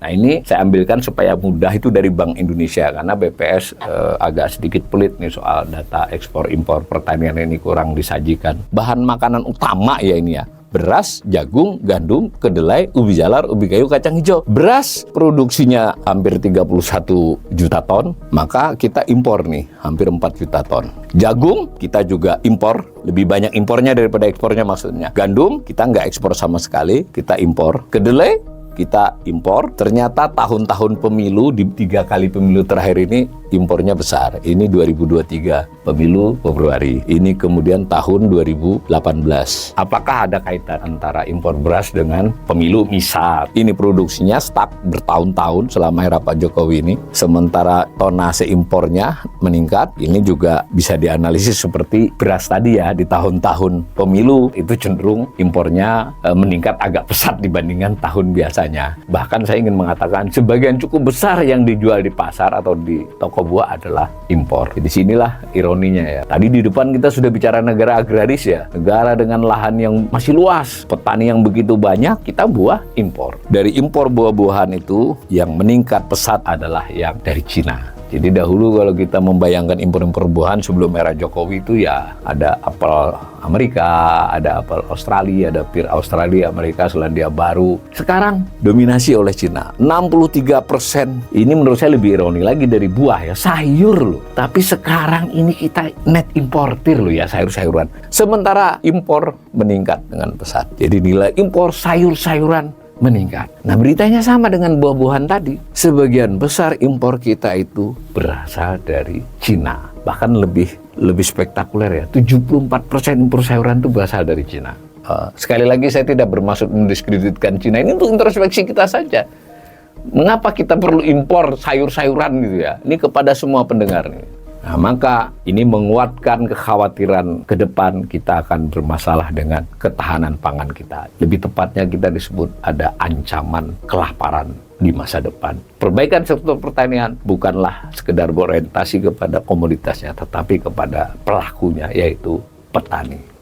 Nah ini saya ambilkan supaya mudah itu dari Bank Indonesia, karena BPS agak sedikit pelit nih soal data ekspor impor pertanian ini kurang disajikan. Bahan makanan utama ya ini ya. Beras, jagung, gandum, kedelai, ubi jalar, ubi kayu, kacang hijau. Beras produksinya hampir 31 juta ton, maka kita impor nih hampir 4 juta ton. Jagung kita juga impor, lebih banyak impornya daripada ekspornya maksudnya. Gandum kita nggak ekspor sama sekali, kita impor. Kedelai kita impor. Ternyata tahun-tahun pemilu, di 3 kali pemilu terakhir ini impornya besar. Ini 2023 pemilu Februari. Ini kemudian tahun 2018. Apakah ada kaitan antara impor beras dengan pemilu? Misal, ini produksinya stuck bertahun-tahun selama era Pak Jokowi ini. Sementara tonase impornya meningkat. Ini juga bisa dianalisis seperti beras tadi ya. Di tahun-tahun pemilu itu cenderung impornya meningkat agak pesat dibandingkan tahun biasanya. Bahkan saya ingin mengatakan sebagian cukup besar yang dijual di pasar atau di toko buah adalah impor. Di sinilah ironinya ya. Tadi di depan kita sudah bicara negara agraris ya. Negara dengan lahan yang masih luas, petani yang begitu banyak, kita buah impor. Dari impor buah-buahan itu yang meningkat pesat adalah yang dari Cina. Jadi dahulu kalau kita membayangkan impor-impor buahan sebelum era Jokowi itu ya ada apel Amerika, ada apel Australia, ada pir Australia, Amerika, Selandia Baru. Sekarang dominasi oleh Cina. 63%. Ini menurut saya lebih ironi lagi dari buah ya, sayur loh. Tapi sekarang ini kita net importir loh ya sayur-sayuran. Sementara impor meningkat dengan pesat. Jadi nilai impor sayur-sayuran meningkat. Nah beritanya sama dengan buah-buahan tadi. Sebagian besar impor kita itu berasal dari Cina. Bahkan lebih spektakuler ya. 74% impor sayuran itu berasal dari Cina. Sekali lagi saya tidak bermaksud mendiskreditkan Cina. Ini untuk introspeksi kita saja. Mengapa kita perlu impor sayur-sayuran gitu ya? Ini kepada semua pendengar nih. Nah, maka ini menguatkan kekhawatiran ke depan kita akan bermasalah dengan ketahanan pangan kita. Lebih tepatnya kita disebut ada ancaman kelaparan di masa depan. Perbaikan sektor pertanian bukanlah sekedar berorientasi kepada komoditasnya, tetapi kepada pelakunya, yaitu petani.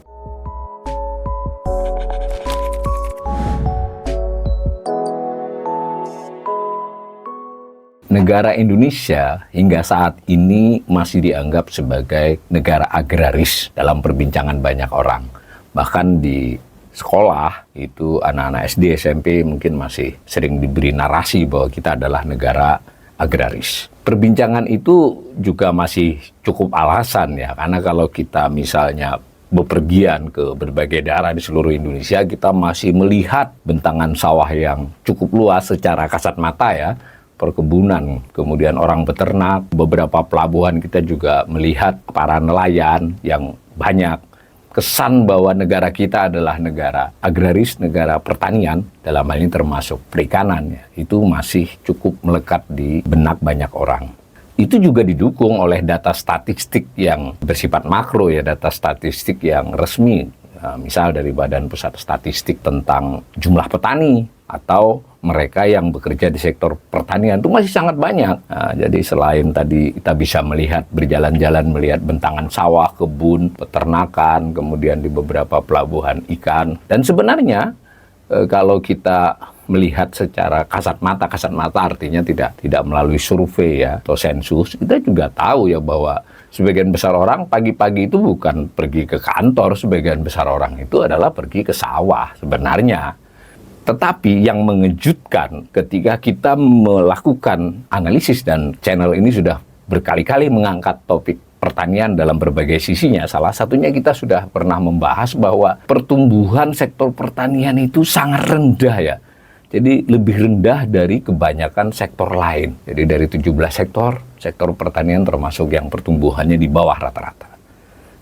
Negara Indonesia hingga saat ini masih dianggap sebagai negara agraris dalam perbincangan banyak orang. Bahkan di sekolah itu anak-anak SD, SMP mungkin masih sering diberi narasi bahwa kita adalah negara agraris. Perbincangan itu juga masih cukup alasan ya, karena kalau kita misalnya bepergian ke berbagai daerah di seluruh Indonesia, kita masih melihat bentangan sawah yang cukup luas secara kasat mata ya, perkebunan, kemudian orang peternak, beberapa pelabuhan kita juga melihat para nelayan yang banyak. Kesan bahwa negara kita adalah negara agraris, negara pertanian, dalam hal ini termasuk perikanan, ya, itu masih cukup melekat di benak banyak orang. Itu juga didukung oleh data statistik yang bersifat makro ya, data statistik yang resmi. Misal dari Badan Pusat Statistik tentang jumlah petani atau mereka yang bekerja di sektor pertanian itu masih sangat banyak. Nah, jadi selain tadi kita bisa melihat berjalan-jalan melihat bentangan sawah, kebun, peternakan, kemudian di beberapa pelabuhan ikan. Dan sebenarnya kalau kita melihat secara kasat mata artinya tidak melalui survei ya atau sensus, kita juga tahu ya bahwa sebagian besar orang pagi-pagi itu bukan pergi ke kantor, sebagian besar orang itu adalah pergi ke sawah sebenarnya. Tetapi yang mengejutkan ketika kita melakukan analisis, dan channel ini sudah berkali-kali mengangkat topik pertanian dalam berbagai sisinya. Salah satunya kita sudah pernah membahas bahwa pertumbuhan sektor pertanian itu sangat rendah ya. Jadi lebih rendah dari kebanyakan sektor lain. Jadi dari 17 sektor pertanian termasuk yang pertumbuhannya di bawah rata-rata.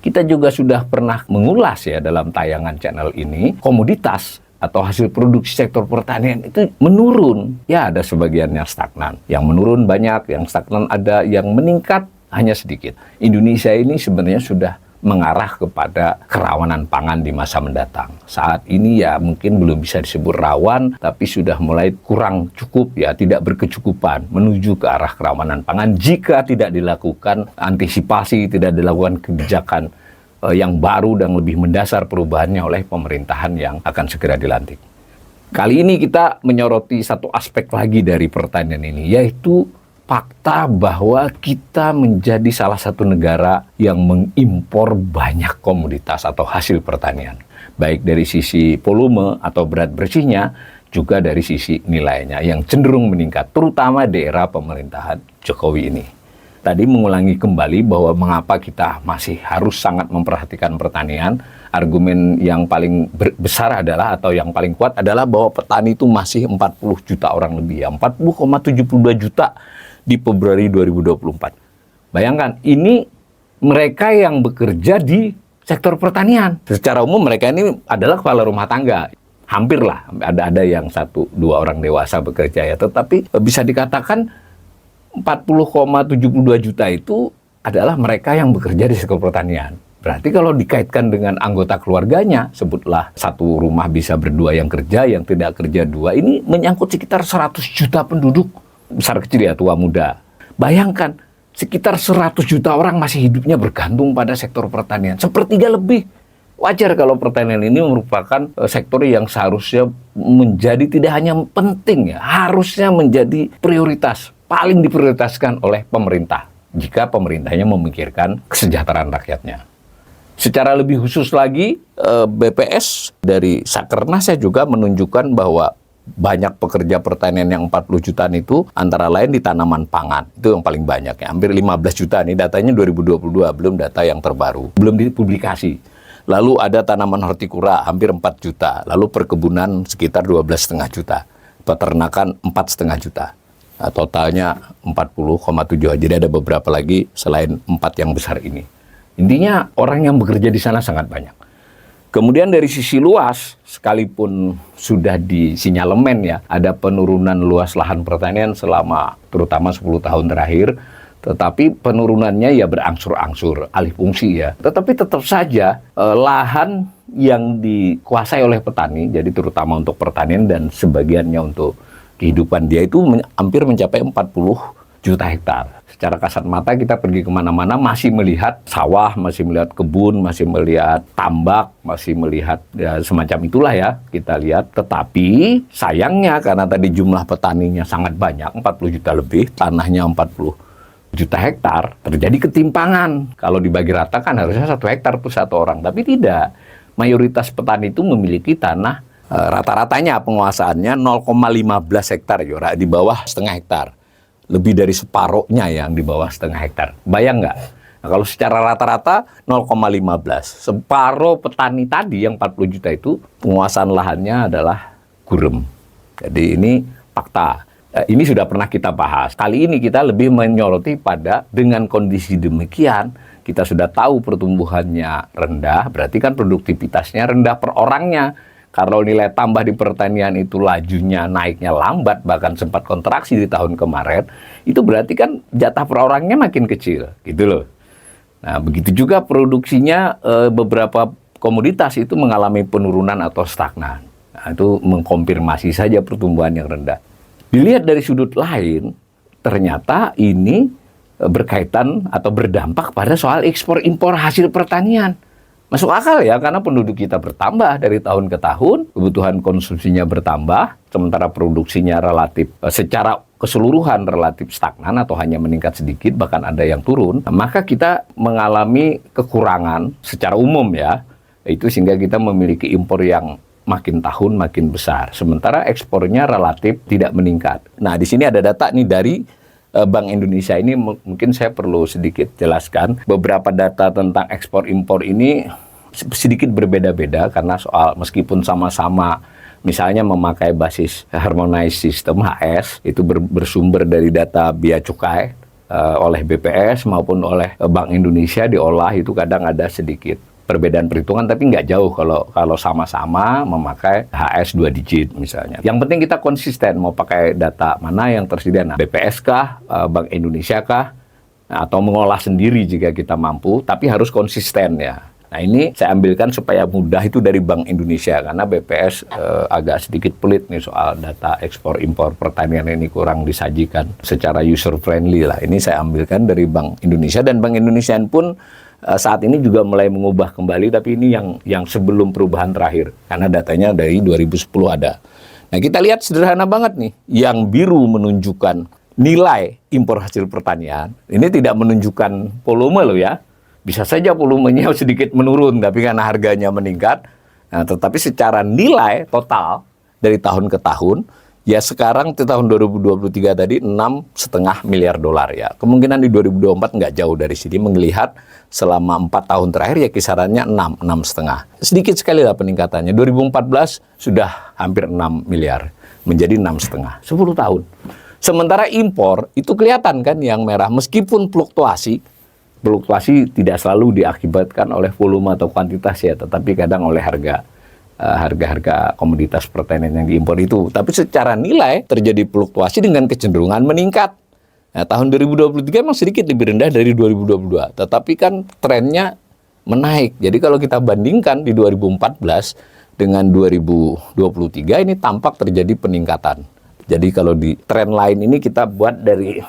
Kita juga sudah pernah mengulas ya dalam tayangan channel ini, komoditas atau hasil produksi sektor pertanian itu menurun. Ya ada sebagian yang stagnan. Yang menurun banyak, yang stagnan ada, yang meningkat hanya sedikit. Indonesia ini sebenarnya sudah mengarah kepada kerawanan pangan di masa mendatang. Saat ini ya mungkin belum bisa disebut rawan, tapi sudah mulai kurang cukup ya, tidak berkecukupan menuju ke arah kerawanan pangan jika tidak dilakukan antisipasi, tidak dilakukan kebijakan yang baru dan lebih mendasar perubahannya oleh pemerintahan yang akan segera dilantik. Kali ini kita menyoroti satu aspek lagi dari pertanian ini, yaitu fakta bahwa kita menjadi salah satu negara yang mengimpor banyak komoditas atau hasil pertanian. Baik dari sisi volume atau berat bersihnya, juga dari sisi nilainya yang cenderung meningkat, terutama di era pemerintahan Jokowi ini. Tadi mengulangi kembali bahwa mengapa kita masih harus sangat memperhatikan pertanian. Argumen yang paling besar adalah, atau yang paling kuat adalah bahwa petani itu masih 40 juta orang lebih, ya, 40,72 juta di Februari 2024. Bayangkan, ini mereka yang bekerja di sektor pertanian. Secara umum mereka ini adalah kepala rumah tangga. Hampir lah, ada yang 1-2 orang dewasa bekerja ya. Tetapi bisa dikatakan 40,72 juta itu adalah mereka yang bekerja di sektor pertanian. Berarti kalau dikaitkan dengan anggota keluarganya, sebutlah satu rumah bisa berdua yang kerja, yang tidak kerja 2, ini menyangkut sekitar 100 juta penduduk, besar kecil ya, tua muda. Bayangkan, sekitar 100 juta orang masih hidupnya bergantung pada sektor pertanian, sepertiga lebih. Wajar kalau pertanian ini merupakan sektor yang seharusnya menjadi tidak hanya penting ya, harusnya menjadi prioritas, paling diprioritaskan oleh pemerintah, jika pemerintahnya memikirkan kesejahteraan rakyatnya. Secara lebih khusus lagi, BPS dari Sakernas saya juga menunjukkan bahwa banyak pekerja pertanian yang 40 jutaan itu antara lain di tanaman pangan. Itu yang paling banyak ya, hampir 15 juta. Ini datanya 2022, belum data yang terbaru, belum dipublikasi. Lalu ada tanaman hortikura hampir 4 juta, lalu perkebunan sekitar 12,5 juta, peternakan 4,5 juta. Nah, totalnya 40,7. Jadi ada beberapa lagi selain 4 yang besar ini. Intinya orang yang bekerja di sana sangat banyak. Kemudian dari sisi luas, sekalipun sudah di sinyalemen ya, ada penurunan luas lahan pertanian selama terutama 10 tahun terakhir, tetapi penurunannya ya berangsur-angsur, alih fungsi ya. Tetapi tetap saja lahan yang dikuasai oleh petani, jadi terutama untuk pertanian dan sebagiannya untuk kehidupan dia itu hampir mencapai 40 juta hektar. Secara kasat mata kita pergi kemana-mana masih melihat sawah, masih melihat kebun, masih melihat tambak, masih melihat ya, semacam itulah ya kita lihat. Tetapi sayangnya karena tadi jumlah petaninya sangat banyak, 40 juta lebih, tanahnya 40 juta hektar, terjadi ketimpangan. Kalau dibagi rata kan harusnya 1 hektar per 1 orang, tapi tidak. Mayoritas petani itu memiliki tanah rata-ratanya penguasaannya 0,15 hektar, ya, di bawah setengah hektar. Lebih dari separohnya yang di bawah setengah hektar. Bayang nggak? Nah, kalau secara rata-rata 0,15. Separuh petani tadi yang 40 juta itu penguasaan lahannya adalah gurem. Jadi ini fakta. Ini sudah pernah kita bahas. Kali ini kita lebih menyoroti pada dengan kondisi demikian, kita sudah tahu pertumbuhannya rendah, berarti kan produktivitasnya rendah per orangnya. Kalau nilai tambah di pertanian itu lajunya naiknya lambat, bahkan sempat kontraksi di tahun kemarin, itu berarti kan jatah per orangnya makin kecil, gitu loh. Nah, begitu juga produksinya beberapa komoditas itu mengalami penurunan atau stagnan. Nah, itu mengkonfirmasi saja pertumbuhan yang rendah. Dilihat dari sudut lain, ternyata ini berkaitan atau berdampak pada soal ekspor impor hasil pertanian. Masuk akal ya, karena penduduk kita bertambah dari tahun ke tahun, kebutuhan konsumsinya bertambah, sementara produksinya relatif, secara keseluruhan relatif stagnan atau hanya meningkat sedikit, bahkan ada yang turun, maka kita mengalami kekurangan secara umum ya, itu sehingga kita memiliki impor yang makin tahun makin besar, sementara ekspornya relatif tidak meningkat. Nah, di sini ada data nih dari Bank Indonesia ini, mungkin saya perlu sedikit jelaskan. Beberapa data tentang ekspor impor ini sedikit berbeda-beda karena soal meskipun sama-sama misalnya memakai basis harmonized system HS, itu bersumber dari data bea cukai oleh BPS maupun oleh Bank Indonesia diolah, itu kadang ada sedikit perbedaan perhitungan, tapi nggak jauh kalau sama-sama memakai HS 2 digit misalnya. Yang penting kita konsisten mau pakai data mana yang tersedia. Nah, BPS kah, Bank Indonesia kah, atau mengolah sendiri jika kita mampu, tapi harus konsisten ya. Nah, ini saya ambilkan supaya mudah itu dari Bank Indonesia, karena BPS agak sedikit pelit nih soal data ekspor impor pertanian ini, kurang disajikan secara user friendly lah. Ini saya ambilkan dari Bank Indonesia, dan Bank Indonesia pun saat ini juga mulai mengubah kembali, tapi ini yang sebelum perubahan terakhir, karena datanya dari 2010 ada. Nah, kita lihat sederhana banget nih. Yang biru menunjukkan nilai impor hasil pertanian. Ini tidak menunjukkan volume loh ya. Bisa saja volumenya sedikit menurun, tapi karena harganya meningkat. Nah, tetapi secara nilai total dari tahun ke tahun, ya sekarang di tahun 2023 tadi 6,5 miliar dolar ya. Kemungkinan di 2024 nggak jauh dari sini, melihat selama 4 tahun terakhir ya kisarannya 6,5. Sedikit sekali lah peningkatannya. 2014 sudah hampir 6 miliar, menjadi 6,5. 10 tahun. Sementara impor itu kelihatan kan yang merah, meskipun fluktuasi tidak selalu diakibatkan oleh volume atau kuantitas ya, tetapi kadang oleh harga komoditas pertanian yang diimpor itu. Tapi secara nilai terjadi fluktuasi dengan kecenderungan meningkat. Nah, tahun 2023 memang sedikit lebih rendah dari 2022, tetapi kan trennya menaik. Jadi kalau kita bandingkan di 2014 dengan 2023 ini tampak terjadi peningkatan. Jadi kalau di tren lain ini kita buat dari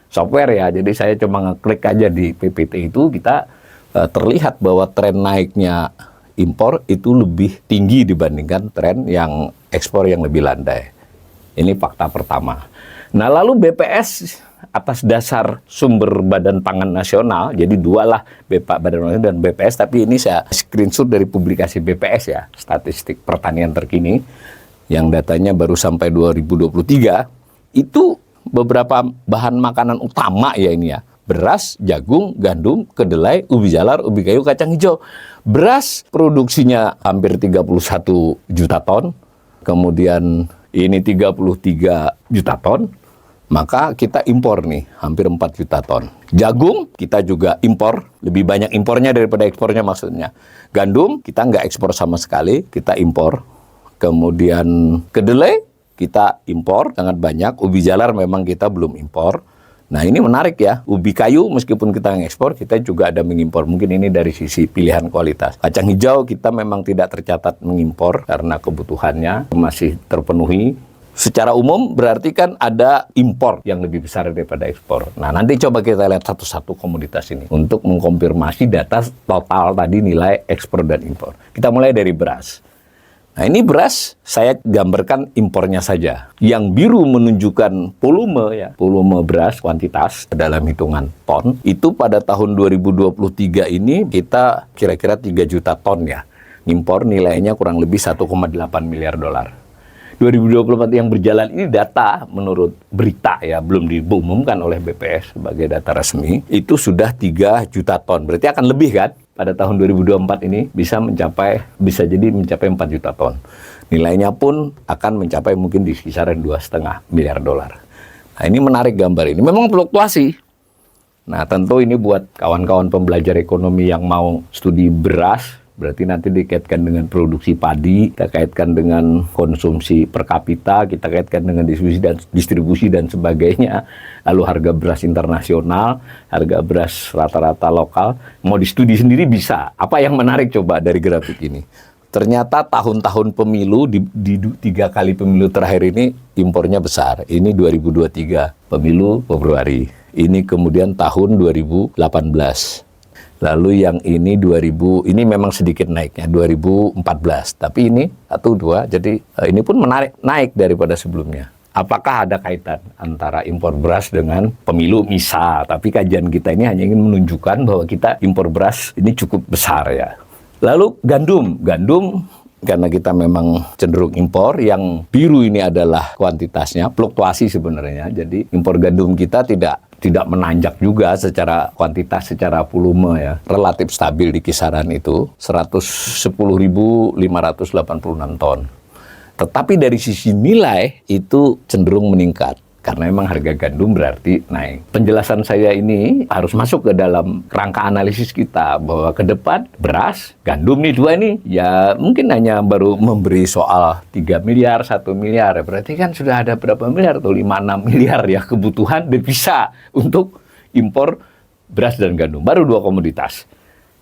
software ya, jadi saya cuma ngeklik aja di PPT itu, kita terlihat bahwa tren naiknya impor itu lebih tinggi dibandingkan tren yang ekspor yang lebih landai. Ini fakta pertama. Nah, lalu BPS atas dasar sumber Badan Pangan Nasional, jadi dua lah, Badan Pangan dan BPS, tapi ini saya screenshot dari publikasi BPS ya, statistik pertanian terkini, yang datanya baru sampai 2023, itu beberapa bahan makanan utama ya ini ya. Beras, jagung, gandum, kedelai, ubi jalar, ubi kayu, kacang hijau. Beras produksinya hampir 31 juta ton, kemudian ini 33 juta ton, maka kita impor nih hampir 4 juta ton. Jagung kita juga impor, lebih banyak impornya daripada ekspornya maksudnya. Gandum kita nggak ekspor sama sekali, kita impor. Kemudian kedelai kita impor sangat banyak, ubi jalar memang kita belum impor. Nah, ini menarik ya, ubi kayu meskipun kita ngekspor, kita juga ada mengimpor. Mungkin ini dari sisi pilihan kualitas. Kacang hijau kita memang tidak tercatat mengimpor karena kebutuhannya masih terpenuhi. Secara umum berarti kan ada impor yang lebih besar daripada ekspor. Nah, nanti coba kita lihat satu-satu komoditas ini untuk mengkonfirmasi data total tadi nilai ekspor dan impor. Kita mulai dari beras. Nah, ini beras saya gambarkan impornya saja. Yang biru menunjukkan volume ya, volume beras kuantitas dalam hitungan ton. Itu pada tahun 2023 ini kita kira-kira 3 juta ton ya. Impor nilainya kurang lebih 1,8 miliar dolar. 2024 yang berjalan ini data menurut berita ya, belum diumumkan oleh BPS sebagai data resmi, itu sudah 3 juta ton. Berarti akan lebih kan? Pada tahun 2024 ini bisa jadi mencapai 4 juta ton. Nilainya pun akan mencapai mungkin di kisaran 2,5 miliar dolar. Nah, ini menarik gambar ini. Memang fluktuasi. Nah, tentu ini buat kawan-kawan pembelajar ekonomi yang mau studi beras, berarti nanti dikaitkan dengan produksi padi, kita kaitkan dengan konsumsi per kapita, kita kaitkan dengan distribusi dan sebagainya. Lalu harga beras internasional, harga beras rata-rata lokal. Mau di-studi sendiri bisa. Apa yang menarik coba dari grafik ini? Ternyata tahun-tahun pemilu, di 3 kali pemilu terakhir ini impornya besar. Ini 2023, pemilu Februari. Ini kemudian tahun 2018. Lalu yang ini ini memang sedikit naiknya 2014, tapi ini 1, 2, jadi ini pun naik daripada sebelumnya. Apakah ada kaitan antara impor beras dengan pemilu? Misal, tapi kajian kita ini hanya ingin menunjukkan bahwa kita impor beras ini cukup besar ya. Lalu gandum karena kita memang cenderung impor, yang biru ini adalah kuantitasnya, fluktuasi sebenarnya. Jadi impor gandum kita tidak menanjak juga secara kuantitas, secara volume ya. Relatif stabil di kisaran itu 110.586 ton. Tetapi dari sisi nilai itu cenderung meningkat. Karena memang harga gandum berarti naik. Penjelasan saya ini harus masuk ke dalam rangka analisis kita bahwa ke depan beras, gandum nih dua nih ya mungkin hanya baru memberi soal 3 miliar, 1 miliar. Berarti kan sudah ada berapa miliar tuh, 5-6 miliar ya kebutuhan devisa untuk impor beras dan gandum. Baru 2 komoditas.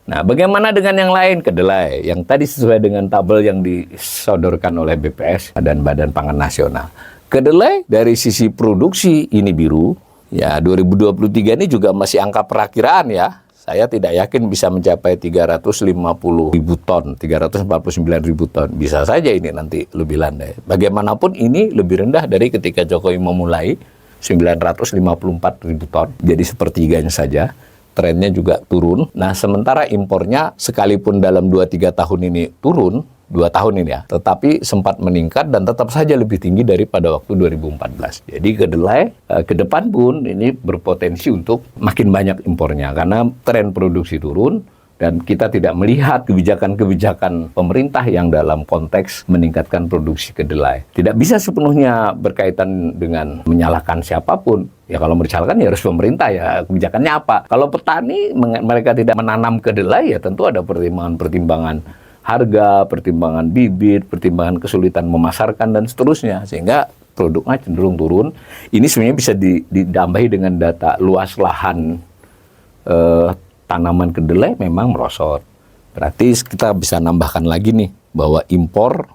Nah, bagaimana dengan yang lain? Kedelai, yang tadi sesuai dengan tabel yang disodorkan oleh BPS dan Badan Pangan Nasional. Kedelai dari sisi produksi ini biru, ya 2023 ini juga masih angka perakiraan ya, saya tidak yakin bisa mencapai 350.000 ton, 349.000 ton. Bisa saja ini nanti lebih landai. Bagaimanapun ini lebih rendah dari ketika Jokowi memulai 954.000 ton. Jadi sepertiganya saja. Trennya juga turun. Nah, sementara impornya sekalipun dalam 2-3 tahun ini turun, 2 tahun ini ya, tetapi sempat meningkat dan tetap saja lebih tinggi daripada waktu 2014. Jadi kedelai ke depan pun ini berpotensi untuk makin banyak impornya karena tren produksi turun dan kita tidak melihat kebijakan-kebijakan pemerintah yang dalam konteks meningkatkan produksi kedelai. Tidak bisa sepenuhnya berkaitan dengan menyalahkan siapapun. Ya kalau menyalahkan ya harus pemerintah ya, kebijakannya apa. Kalau petani mereka tidak menanam kedelai ya tentu ada pertimbangan-pertimbangan harga, pertimbangan bibit, pertimbangan kesulitan memasarkan dan seterusnya. Sehingga produknya cenderung turun. Ini sebenarnya bisa ditambahi dengan data luas lahan tanaman kedelai memang merosot. Berarti kita bisa nambahkan lagi nih bahwa impor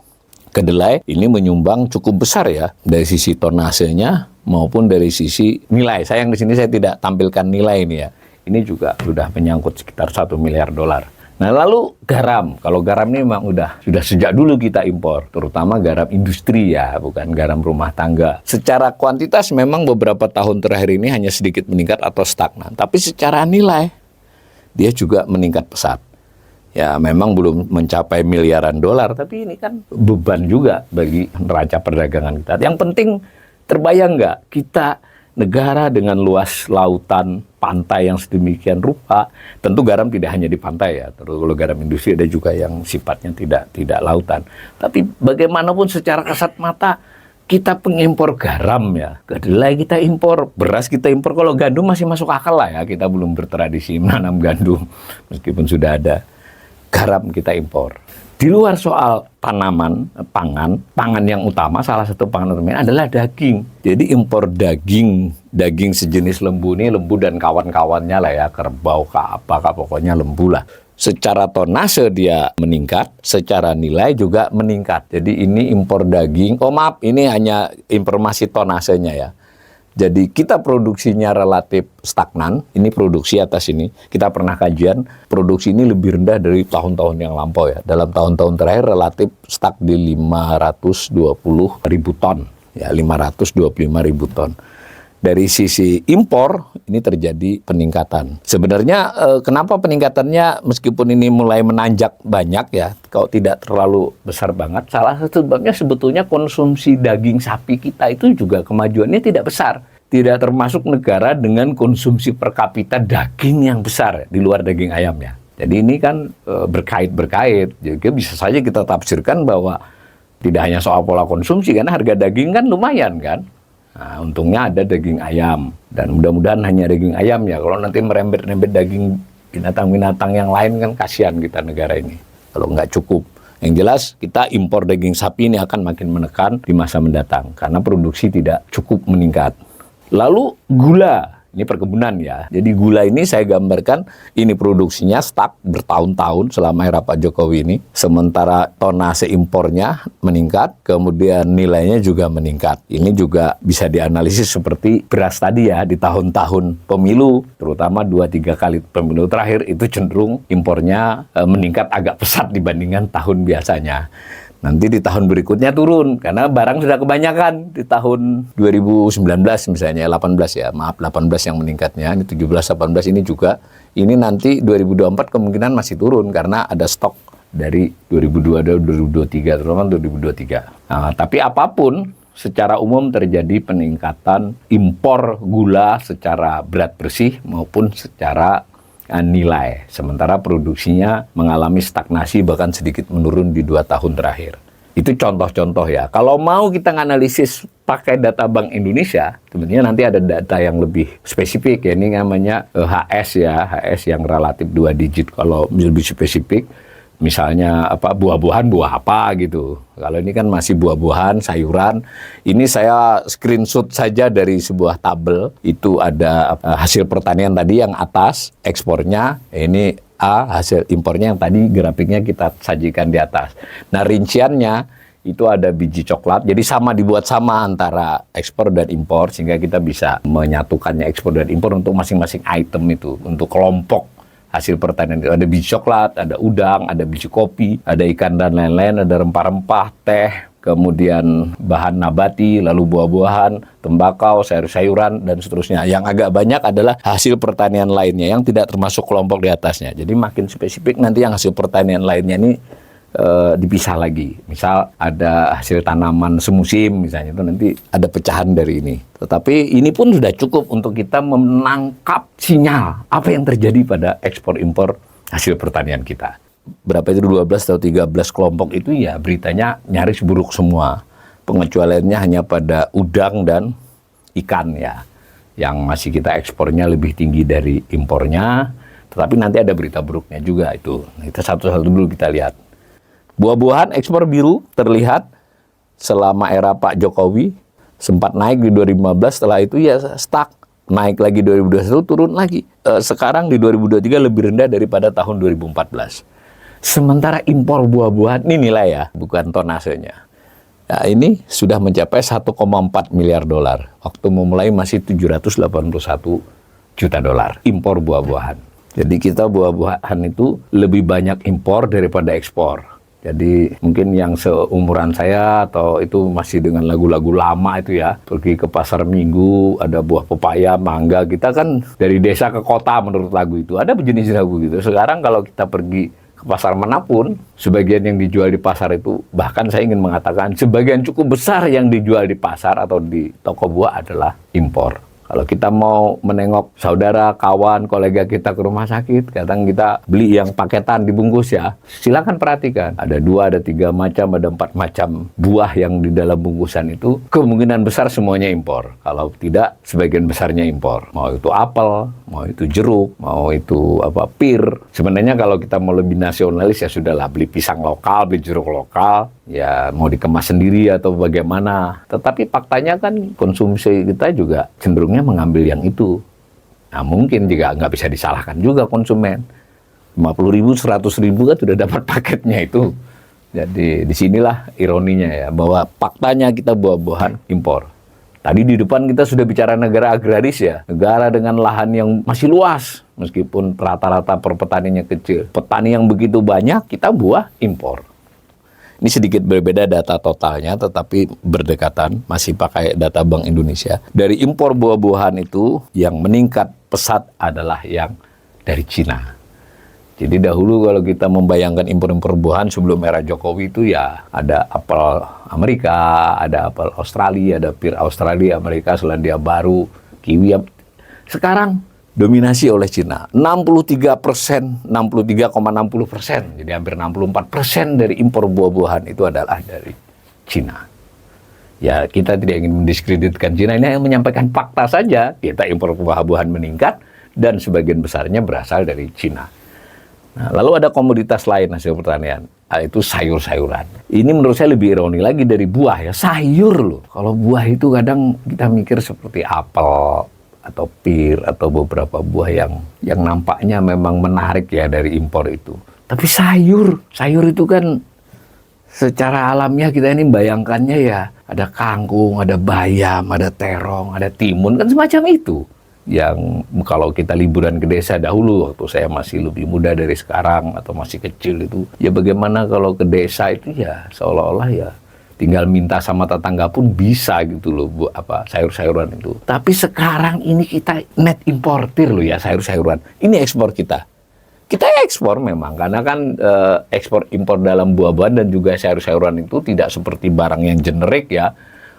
kedelai ini menyumbang cukup besar ya dari sisi tonasenya maupun dari sisi nilai. Sayang di sini saya tidak tampilkan nilai ini ya. Ini juga sudah menyangkut sekitar 1 miliar dolar. Nah lalu garam, kalau garam ini memang sudah sejak dulu kita impor, terutama garam industri ya, bukan garam rumah tangga. Secara kuantitas memang beberapa tahun terakhir ini hanya sedikit meningkat atau stagnan, tapi secara nilai dia juga meningkat pesat. Ya memang belum mencapai miliaran dolar, tapi ini kan beban juga bagi neraca perdagangan kita. Yang penting terbayang nggak kita negara dengan luas lautan, pantai yang sedemikian rupa, tentu garam tidak hanya di pantai ya, terus kalau garam industri ada juga yang sifatnya tidak lautan. Tapi bagaimanapun secara kasat mata kita pengimpor garam ya, kedelai kita impor, beras kita impor, kalau gandum masih masuk akal lah ya, kita belum bertradisi menanam gandum meskipun sudah ada. Garam kita impor. Di luar soal tanaman, pangan yang utama, salah satu pangan utama adalah daging. Jadi impor daging sejenis lembu ini, lembu dan kawan-kawannya lah ya, kerbau, apa, pokoknya lembu lah. Secara tonase dia meningkat, secara nilai juga meningkat. Jadi ini impor daging, ini hanya informasi tonasenya ya. Jadi kita produksinya relatif stagnan, ini produksi atas ini. Kita pernah kajian, produksi ini lebih rendah dari tahun-tahun yang lampau ya. Dalam tahun-tahun terakhir relatif stag di 520.000 ton, ya 525.000 ton. Dari sisi impor, ini terjadi peningkatan. Sebenarnya kenapa peningkatannya meskipun ini mulai menanjak banyak ya, kalau tidak terlalu besar banget, salah satu sebabnya sebetulnya konsumsi daging sapi kita itu juga kemajuannya tidak besar. Tidak termasuk negara dengan konsumsi per kapita daging yang besar di luar daging ayam ya. Jadi ini kan berkait-berkait. Jadi bisa saja kita tafsirkan bahwa tidak hanya soal pola konsumsi, karena harga daging kan lumayan kan. Nah, untungnya ada daging ayam, dan mudah-mudahan hanya daging ayam ya. Kalau nanti merembet-rembet daging binatang-binatang yang lain kan kasihan kita negara ini kalau nggak cukup. Yang jelas kita impor daging sapi ini akan makin menekan di masa mendatang karena produksi tidak cukup meningkat. Lalu gula. Ini perkebunan ya. Jadi gula ini saya gambarkan, ini produksinya stuck bertahun-tahun selama era Pak Jokowi ini. Sementara tonase impornya meningkat, kemudian nilainya juga meningkat. Ini juga bisa dianalisis seperti beras tadi ya, di tahun-tahun pemilu, terutama 2-3 kali pemilu terakhir, itu cenderung impornya meningkat agak pesat dibandingkan tahun biasanya. Nanti di tahun berikutnya turun, karena barang sudah kebanyakan. Di tahun 2019 misalnya, 18 ya, maaf 18 yang meningkatnya, ini 17-18 ini juga. Ini nanti 2024 kemungkinan masih turun, karena ada stok dari 2022-2023, terutama 2023. Nah, tapi apapun, secara umum terjadi peningkatan impor gula secara berat bersih maupun secara nilai, sementara produksinya mengalami stagnasi bahkan sedikit menurun di 2 tahun terakhir. Itu contoh-contoh ya. Kalau mau kita nganalisis pakai data Bank Indonesia, sebenarnya nanti ada data yang lebih spesifik ya, ini namanya HS ya, HS yang relatif 2 digit. Kalau lebih spesifik, misalnya buah-buahan, buah apa gitu. Kalau ini kan masih buah-buahan, sayuran. Ini saya screenshot saja dari sebuah tabel. Itu ada hasil pertanian tadi yang atas, ekspornya. Ini A, hasil impornya yang tadi grafiknya kita sajikan di atas. Nah rinciannya itu ada biji coklat. Jadi dibuat sama antara ekspor dan impor, sehingga kita bisa menyatukannya ekspor dan impor untuk masing-masing item itu, untuk kelompok hasil pertanian itu. Ada biji coklat, ada udang, ada biji kopi, ada ikan dan lain-lain, ada rempah-rempah, teh, kemudian bahan nabati, lalu buah-buahan, tembakau, sayur-sayuran, dan seterusnya. Yang agak banyak adalah hasil pertanian lainnya yang tidak termasuk kelompok di atasnya. Jadi makin spesifik nanti yang hasil pertanian lainnya ini dipisah lagi. Misal ada hasil tanaman semusim misalnya, itu nanti ada pecahan dari ini. Tetapi ini pun sudah cukup untuk kita menangkap sinyal apa yang terjadi pada ekspor impor hasil pertanian kita. Berapa itu 12 atau 13 kelompok itu ya beritanya nyaris buruk semua. Pengecualiannya hanya pada udang dan ikan ya, yang masih kita ekspornya lebih tinggi dari impornya. Tetapi nanti ada berita buruknya juga itu. Kita satu-satu dulu kita lihat. Buah-buahan ekspor biru terlihat selama era Pak Jokowi sempat naik di 2015, setelah itu ya stuck, naik lagi 2021, turun lagi. Sekarang di 2023 lebih rendah daripada tahun 2014. Sementara impor buah-buahan ini nilai ya, bukan tonasenya. Nah, ini sudah mencapai 1,4 miliar dolar. Waktu memulai masih 781 juta dolar impor buah-buahan. Jadi kita buah-buahan itu lebih banyak impor daripada ekspor. Jadi mungkin yang seumuran saya atau itu masih dengan lagu-lagu lama itu ya, pergi ke pasar minggu, ada buah pepaya, mangga, kita kan dari desa ke kota menurut lagu itu, ada jenis lagu gitu. Sekarang kalau kita pergi ke pasar manapun, sebagian yang dijual di pasar itu, bahkan saya ingin mengatakan sebagian cukup besar yang dijual di pasar atau di toko buah adalah impor. Kalau kita mau menengok saudara, kawan, kolega kita ke rumah sakit, kadang kita beli yang paketan dibungkus ya, silakan perhatikan. Ada 2, ada 3 macam, ada 4 macam buah yang di dalam bungkusan itu, kemungkinan besar semuanya impor. Kalau tidak, sebagian besarnya impor. Mau itu apel, mau itu jeruk, mau itu pir. Sebenarnya kalau kita mau lebih nasionalis ya sudahlah, beli pisang lokal, beli jeruk lokal, ya mau dikemas sendiri atau bagaimana. Tetapi faktanya kan konsumsi kita juga cenderungnya mengambil yang itu. Nah mungkin juga nggak bisa disalahkan juga konsumen. 50.000, 100.000 kan sudah dapat paketnya itu. Jadi disinilah ironinya ya, bahwa faktanya kita buah-buahan impor. Tadi di depan kita sudah bicara negara agraris ya, negara dengan lahan yang masih luas, meskipun rata-rata perpetaniannya kecil. Petani yang begitu banyak, kita buah impor. Ini sedikit berbeda data totalnya, tetapi berdekatan, masih pakai data Bank Indonesia. Dari impor buah-buahan itu, yang meningkat pesat adalah yang dari Cina. Jadi dahulu kalau kita membayangkan impor-impor buahan sebelum era Jokowi itu ya ada apel Amerika, ada apel Australia, ada pir Australia, Amerika, Selandia Baru, kiwi. Sekarang dominasi oleh Cina. 63%, 63,60%. Jadi hampir 64% dari impor buah-buahan itu adalah dari Cina. Ya kita tidak ingin mendiskreditkan Cina, ini yang menyampaikan fakta saja. Kita impor buah-buahan meningkat dan sebagian besarnya berasal dari Cina. Nah, lalu ada komoditas lain hasil pertanian, itu sayur-sayuran. Ini menurut saya lebih ironi lagi dari buah ya, sayur loh. Kalau buah itu kadang kita mikir seperti apel atau pir atau beberapa buah yang nampaknya memang menarik ya dari impor itu. Tapi sayur itu kan secara alamiah kita ini bayangkannya ya ada kangkung, ada bayam, ada terong, ada timun, kan semacam itu. Yang kalau kita liburan ke desa dahulu, waktu saya masih lebih muda dari sekarang atau masih kecil itu, ya bagaimana kalau ke desa itu ya seolah-olah ya tinggal minta sama tetangga pun bisa gitu loh, sayur-sayuran itu. Tapi sekarang ini kita net importir loh ya sayur-sayuran. Ini ekspor kita. Kita ekspor memang, karena kan ekspor impor dalam buah-buahan dan juga sayur-sayuran itu tidak seperti barang yang generik ya.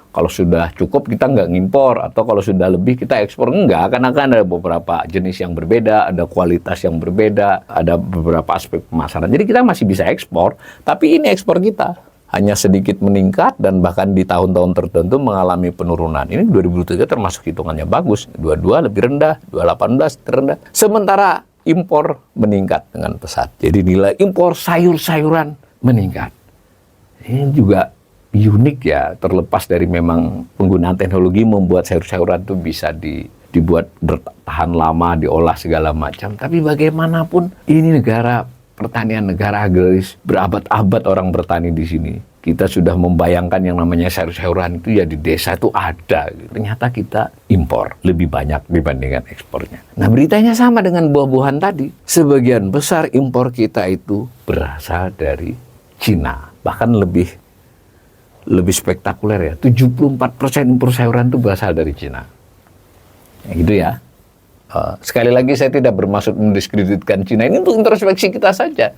Kalau sudah cukup kita nggak ngimpor, atau kalau sudah lebih kita ekspor, enggak. Karena kan ada beberapa jenis yang berbeda, ada kualitas yang berbeda, ada beberapa aspek pemasaran. Jadi kita masih bisa ekspor, tapi ini ekspor kita hanya sedikit meningkat dan bahkan di tahun-tahun tertentu mengalami penurunan. Ini 2023 termasuk hitungannya bagus. 22 lebih rendah, 2018 terendah. Sementara impor meningkat dengan pesat. Jadi nilai impor sayur-sayuran meningkat. Ini juga unik ya, terlepas dari memang penggunaan teknologi membuat sayur-sayuran itu bisa dibuat bertahan lama, diolah segala macam. Tapi bagaimanapun ini negara pertanian, negara agraris, berabad-abad orang bertani di sini. Kita sudah membayangkan yang namanya sayur-sayuran itu ya di desa itu ada. Ternyata kita impor lebih banyak dibandingkan ekspornya. Nah, beritanya sama dengan buah-buahan tadi. Sebagian besar impor kita itu berasal dari Cina. Bahkan lebih spektakuler ya. 74% impor sayuran itu berasal dari Cina. Ya, gitu ya. Sekali lagi saya tidak bermaksud mendiskreditkan Cina. Ini untuk introspeksi kita saja.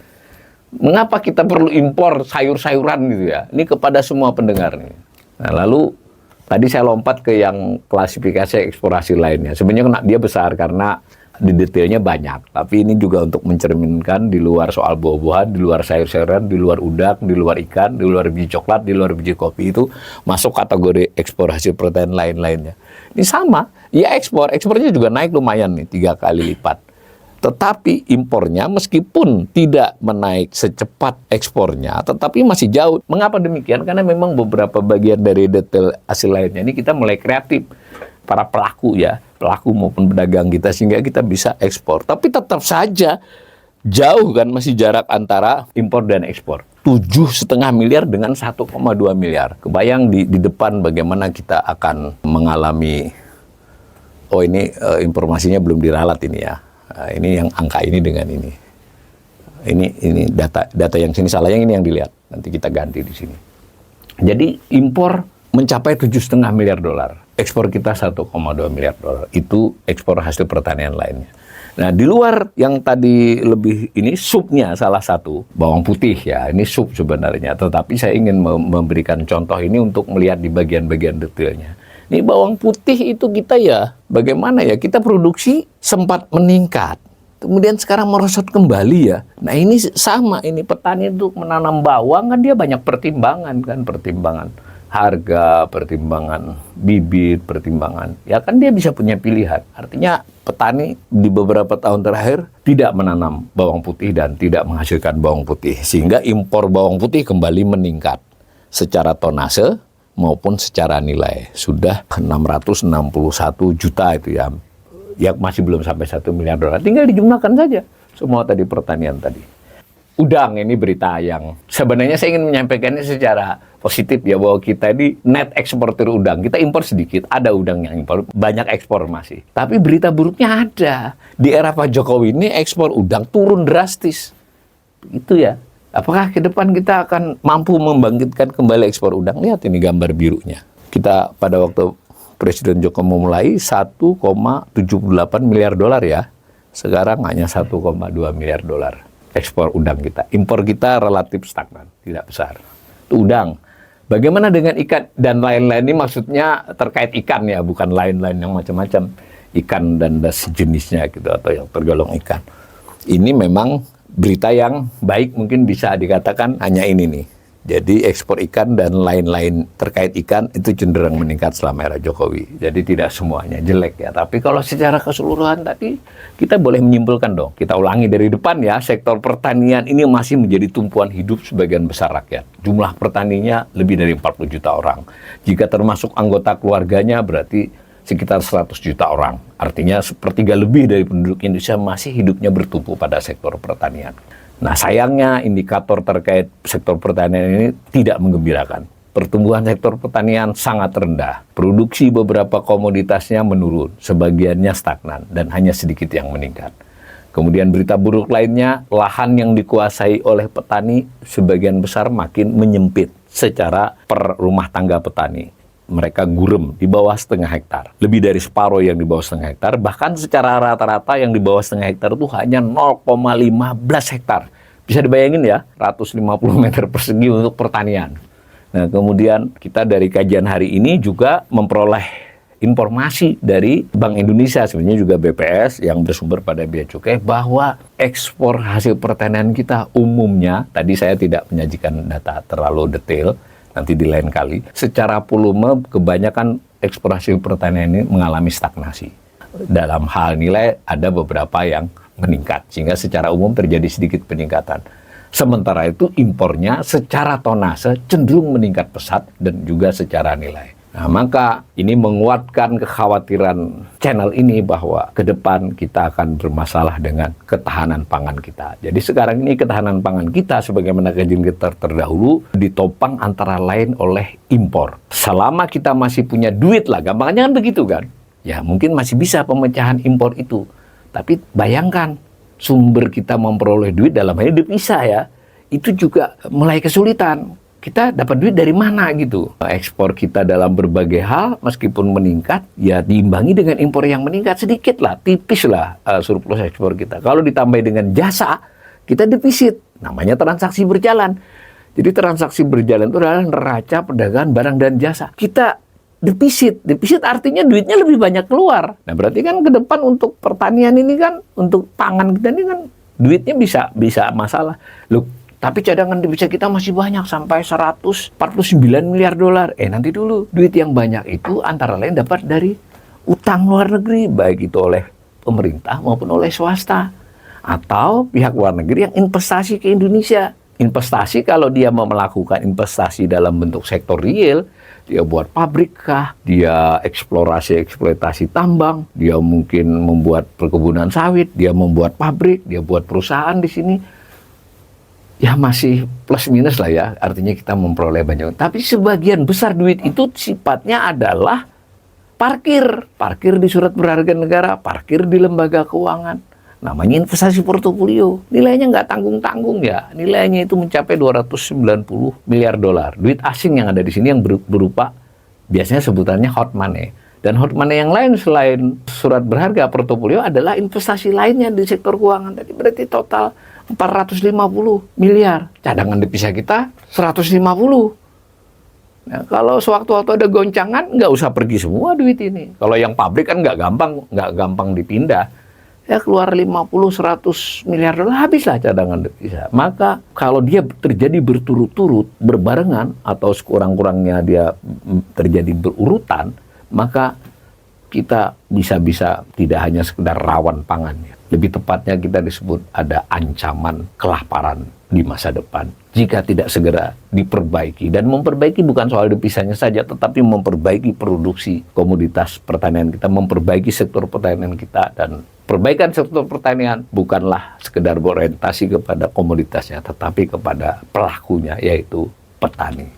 Mengapa kita perlu impor sayur-sayuran gitu ya? Ini kepada semua pendengar nih. Nah, lalu tadi saya lompat ke yang klasifikasi eksplorasi lainnya. Sebenarnya dia besar karena di detailnya banyak. Tapi ini juga untuk mencerminkan di luar soal buah-buahan, di luar sayur-sayuran, di luar udang, di luar ikan, di luar biji coklat, di luar biji kopi itu masuk kategori eksplorasi pertanian lain-lainnya. Ini sama, ya ekspornya juga naik lumayan nih 3 kali lipat. Tetapi impornya meskipun tidak menaik secepat ekspornya, tetapi masih jauh. Mengapa demikian? Karena memang beberapa bagian dari detail hasil lainnya ini kita mulai kreatif. Para pelaku maupun pedagang kita, sehingga kita bisa ekspor. Tapi tetap saja jauh kan masih jarak antara impor dan ekspor. 7,5 miliar dengan 1,2 miliar. Kebayang di depan bagaimana kita akan mengalami, ini informasinya belum diralat ini ya. Ini yang angka ini dengan ini. Ini data yang sini salah, yang ini yang dilihat. Nanti kita ganti di sini. Jadi impor mencapai 7,5 miliar dolar. Ekspor kita 1,2 miliar dolar. Itu ekspor hasil pertanian lainnya. Nah, di luar yang tadi lebih ini subnya salah satu bawang putih ya. Ini sub sebenarnya. Tetapi saya ingin memberikan contoh ini untuk melihat di bagian-bagian detailnya. Ini bawang putih itu kita ya, bagaimana ya, kita produksi sempat meningkat. Kemudian sekarang merosot kembali ya. Nah ini sama, ini petani itu menanam bawang kan dia banyak pertimbangan kan. Pertimbangan harga, pertimbangan bibit, pertimbangan. Ya kan dia bisa punya pilihan. Artinya petani di beberapa tahun terakhir tidak menanam bawang putih dan tidak menghasilkan bawang putih. Sehingga impor bawang putih kembali meningkat secara tonase maupun secara nilai. Sudah 661 juta itu ya. Ya masih belum sampai 1 miliar dolar. Tinggal dijumlahkan saja semua tadi pertanian tadi. Udang ini berita yang sebenarnya saya ingin menyampaikannya secara positif ya, bahwa kita ini net eksportir udang. Kita impor sedikit, ada udang yang impor, banyak ekspor masih. Tapi berita buruknya ada. Di era Pak Jokowi ini ekspor udang turun drastis. Itu ya. Apakah ke depan kita akan mampu membangkitkan kembali ekspor udang? Lihat ini gambar birunya. Kita pada waktu Presiden Jokowi memulai 1,78 miliar dolar ya. Sekarang hanya 1,2 miliar dolar ekspor udang kita. Impor kita relatif stagnan, tidak besar. Itu udang. Bagaimana dengan ikan dan lain-lain ini, maksudnya terkait ikan ya, bukan lain-lain yang macam-macam. Ikan dan sejenisnya gitu, atau yang tergolong ikan. Ini memang berita yang baik, mungkin bisa dikatakan hanya ini nih. Jadi ekspor ikan dan lain-lain terkait ikan itu cenderung meningkat selama era Jokowi. Jadi tidak semuanya jelek ya. Tapi kalau secara keseluruhan tadi kita boleh menyimpulkan dong. Kita ulangi dari depan ya, sektor pertanian ini masih menjadi tumpuan hidup sebagian besar rakyat. Jumlah petaninya lebih dari 40 juta orang. Jika termasuk anggota keluarganya berarti sekitar 100 juta orang. Artinya sepertiga lebih dari penduduk Indonesia masih hidupnya bertumpu pada sektor pertanian. Nah sayangnya indikator terkait sektor pertanian ini tidak menggembirakan. Pertumbuhan sektor pertanian sangat rendah. Produksi beberapa komoditasnya menurun, sebagiannya stagnan dan hanya sedikit yang meningkat. Kemudian berita buruk lainnya, lahan yang dikuasai oleh petani sebagian besar makin menyempit secara per rumah tangga petani. Mereka gurem di bawah 0,5 hektar. Lebih dari separuh yang di bawah 0,5 hektar. Bahkan secara rata-rata yang di bawah 0,5 hektar itu hanya 0,15 hektar. Bisa dibayangin ya, 150 meter persegi untuk pertanian. Nah, kemudian kita dari kajian hari ini juga memperoleh informasi dari Bank Indonesia, sebenarnya juga BPS yang bersumber pada Bea Cukai, bahwa ekspor hasil pertanian kita umumnya, tadi saya tidak menyajikan data terlalu detail, nanti di lain kali, secara volume kebanyakan ekspor hasil pertanian ini mengalami stagnasi. Dalam hal nilai ada beberapa yang meningkat, sehingga secara umum terjadi sedikit peningkatan. Sementara itu impornya secara tonase cenderung meningkat pesat dan juga secara nilai. Nah, maka ini menguatkan kekhawatiran channel ini bahwa ke depan kita akan bermasalah dengan ketahanan pangan kita. Jadi sekarang ini ketahanan pangan kita sebagaimana kajian kita terdahulu ditopang antara lain oleh impor. Selama kita masih punya duit lah, gampangnya kan begitu kan? Ya mungkin masih bisa pemecahan impor itu. Tapi bayangkan sumber kita memperoleh duit dalam hal ini devisa ya, itu juga mulai kesulitan. Kita dapat duit dari mana gitu. Ekspor kita dalam berbagai hal meskipun meningkat, ya diimbangi dengan impor yang meningkat sedikit lah, tipis lah surplus ekspor kita. Kalau ditambah dengan jasa, kita defisit. Namanya transaksi berjalan. Jadi transaksi berjalan itu adalah neraca perdagangan barang dan jasa. Kita defisit. Defisit artinya duitnya lebih banyak keluar. Nah berarti kan ke depan untuk pertanian ini kan, untuk pangan kita ini kan duitnya bisa masalah. Loh, tapi cadangan devisa kita masih banyak sampai 149 miliar dolar. Nanti dulu, duit yang banyak itu antara lain dapat dari utang luar negeri, baik itu oleh pemerintah maupun oleh swasta. Atau pihak luar negeri yang investasi ke Indonesia. Investasi kalau dia mau melakukan investasi dalam bentuk sektor real, dia buat pabrik kah, dia eksplorasi eksploitasi tambang, dia mungkin membuat perkebunan sawit, dia membuat pabrik, dia buat perusahaan di sini. Ya masih plus minus lah ya, artinya kita memperoleh banyak. Tapi sebagian besar duit itu sifatnya adalah parkir. Parkir di surat berharga negara, parkir di lembaga keuangan. Namanya investasi portofolio. Nilainya nggak tanggung-tanggung ya. Nilainya itu mencapai 290 miliar dolar. Duit asing yang ada di sini yang berupa, biasanya sebutannya hot money. Dan hot money yang lain selain surat berharga portofolio adalah investasi lainnya di sektor keuangan. Tadi berarti total 450 miliar. Cadangan devisa kita 150. Nah, kalau sewaktu-waktu ada goncangan, nggak usah pergi semua duit ini. Kalau yang pabrik kan nggak gampang dipindah. Ya keluar 50-100 miliar dolar, habislah cadangan devisa. Maka kalau dia terjadi berturut-turut, berbarengan, atau sekurang-kurangnya dia terjadi berurutan, maka kita bisa tidak hanya sekedar rawan pangannya. Lebih tepatnya kita disebut ada ancaman kelaparan di masa depan jika tidak segera diperbaiki. Dan memperbaiki bukan soal devisanya saja, tetapi memperbaiki produksi komoditas pertanian kita, memperbaiki sektor pertanian kita. Dan perbaikan sektor pertanian bukanlah sekedar berorientasi kepada komoditasnya, tetapi kepada pelakunya, yaitu petani.